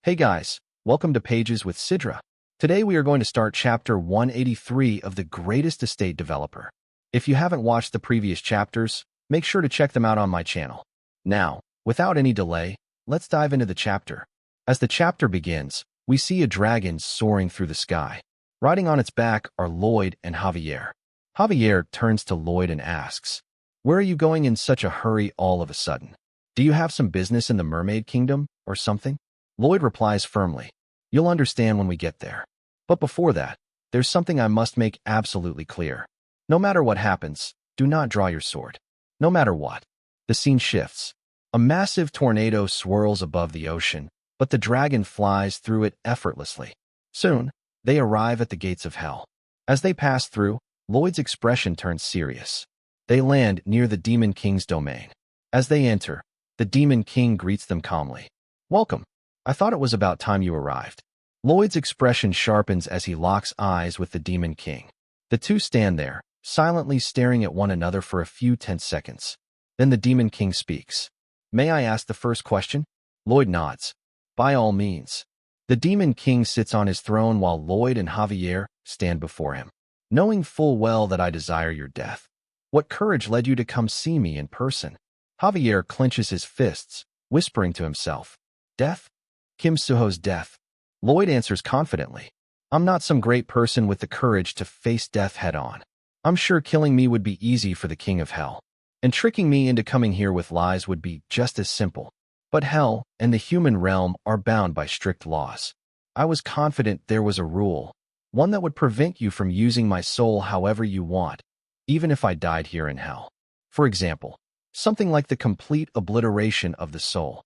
Hey guys, welcome to Pages with Sidra. Today we are going to start chapter 183 of The Greatest Estate Developer. If you haven't watched the previous chapters, make sure to check them out on my channel. Now, without any delay, let's dive into the chapter. As the chapter begins, we see a dragon soaring through the sky. Riding on its back are Lloyd and Javier. Javier turns to Lloyd and asks, "Where are you going in such a hurry all of a sudden? Do you have some business in the Mermaid Kingdom or something?" Lloyd replies firmly, "You'll understand when we get there. But before that, there's something I must make absolutely clear. No matter what happens, do not draw your sword. No matter what." The scene shifts. A massive tornado swirls above the ocean, but the dragon flies through it effortlessly. Soon, they arrive at the gates of hell. As they pass through, Lloyd's expression turns serious. They land near the Demon King's domain. As they enter, the Demon King greets them calmly. "Welcome. I thought it was about time you arrived." Lloyd's expression sharpens as he locks eyes with the Demon King. The two stand there, silently staring at one another for a few tense seconds. Then the Demon King speaks. "May I ask the first question?" Lloyd nods. "By all means." The Demon King sits on his throne while Lloyd and Javier stand before him. "Knowing full well that I desire your death, what courage led you to come see me in person?" Javier clenches his fists, whispering to himself, "Death? Kim Suho's death." Lloyd answers confidently, "I'm not some great person with the courage to face death head-on. I'm sure killing me would be easy for the King of Hell, and tricking me into coming here with lies would be just as simple. But Hell and the human realm are bound by strict laws. I was confident there was a rule, one that would prevent you from using my soul however you want, even if I died here in Hell. For example, something like the complete obliteration of the soul."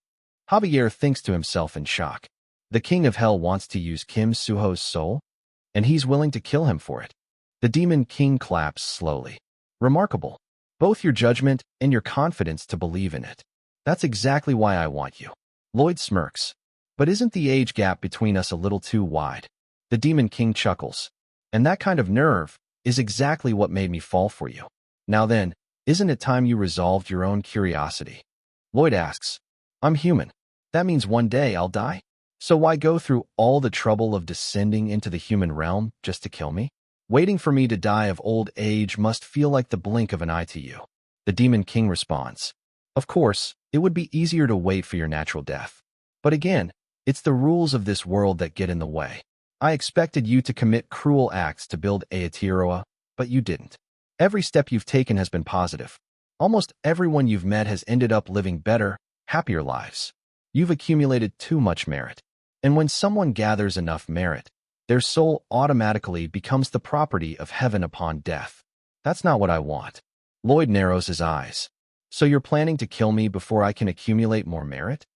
Javier thinks to himself in shock. The King of Hell wants to use Kim Suho's soul, and he's willing to kill him for it. The Demon King claps slowly. "Remarkable. Both your judgment and your confidence to believe in it. That's exactly why I want you." Lloyd smirks. "But isn't the age gap between us a little too wide?" The Demon King chuckles. "And that kind of nerve is exactly what made me fall for you. Now then, isn't it time you resolved your own curiosity?" Lloyd asks, "I'm human. That means one day I'll die? So why go through all the trouble of descending into the human realm just to kill me? Waiting for me to die of old age must feel like the blink of an eye to you." The Demon King responds, "Of course, it would be easier to wait for your natural death. But again, it's the rules of this world that get in the way. I expected you to commit cruel acts to build Aotearoa, but you didn't. Every step you've taken has been positive. Almost everyone you've met has ended up living better, happier lives. You've accumulated too much merit. And when someone gathers enough merit, their soul automatically becomes the property of heaven upon death. That's not what I want." Lloyd narrows his eyes. "So you're planning to kill me before I can accumulate more merit?"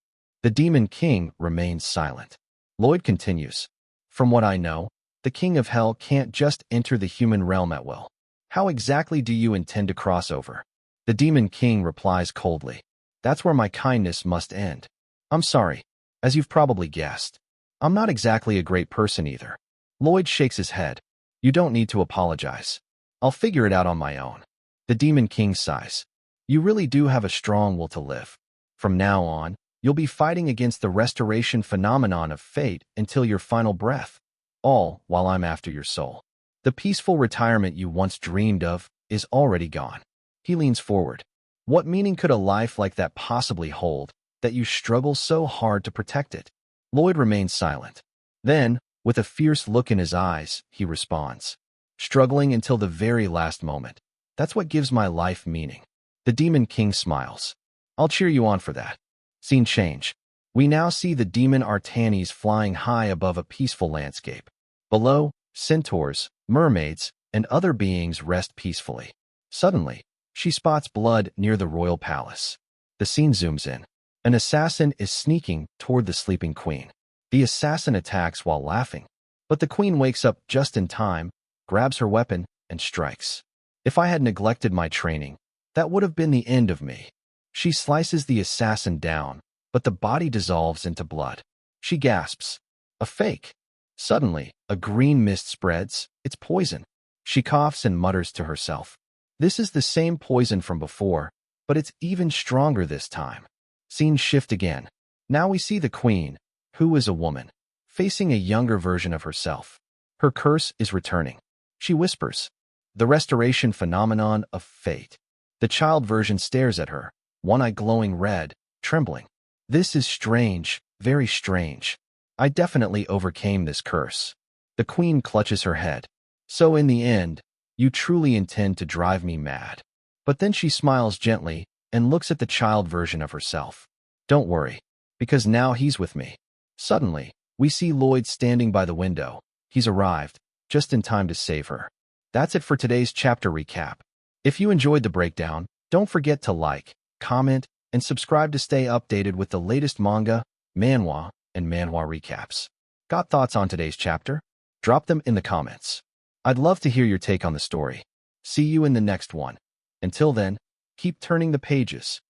The Demon King remains silent. Lloyd continues, "From what I know, the King of Hell can't just enter the human realm at will. How exactly do you intend to cross over?" The Demon King replies coldly, "That's where my kindness must end. I'm sorry, as you've probably guessed. I'm not exactly a great person either." Lloyd shakes his head. "You don't need to apologize. I'll figure it out on my own." The Demon King sighs. "You really do have a strong will to live. From now on, you'll be fighting against the restoration phenomenon of fate until your final breath, all while I'm after your soul. The peaceful retirement you once dreamed of is already gone." He leans forward. "What meaning could a life like that possibly hold, that you struggle so hard to protect it?" Lloyd remains silent. Then, with a fierce look in his eyes, he responds, "Struggling until the very last moment. That's what gives my life meaning." The Demon King smiles. "I'll cheer you on for that." Scene change. We now see the demon Artanis flying high above a peaceful landscape. Below, centaurs, mermaids, and other beings rest peacefully. Suddenly, she spots blood near the royal palace. The scene zooms in. An assassin is sneaking toward the sleeping queen. The assassin attacks while laughing, but the queen wakes up just in time, grabs her weapon, and strikes. "If I had neglected my training, that would have been the end of me." She slices the assassin down, but the body dissolves into blood. She gasps, "A fake." Suddenly, a green mist spreads. It's poison. She coughs and mutters to herself. This is the same poison from before, but it's even stronger this time. Scenes shift again. Now we see the queen, Who is a woman facing a younger version of herself. Her curse is returning. She whispers. The restoration phenomenon of fate. The child version stares at her, one eye glowing red, trembling. This is strange, very strange. I definitely overcame this curse. The queen clutches her head. So in the end, you truly intend to drive me mad. But then she smiles gently and looks at the child version of herself. Don't worry, because now he's with me. Suddenly, we see Lloyd standing by the window. He's arrived, just in time to save her. That's it for today's chapter recap. If you enjoyed the breakdown, don't forget to like, comment, and subscribe to stay updated with the latest manga, manhwa, and manhwa recaps. Got thoughts on today's chapter? Drop them in the comments. I'd love to hear your take on the story. See you in the next one. Until then, keep turning the pages.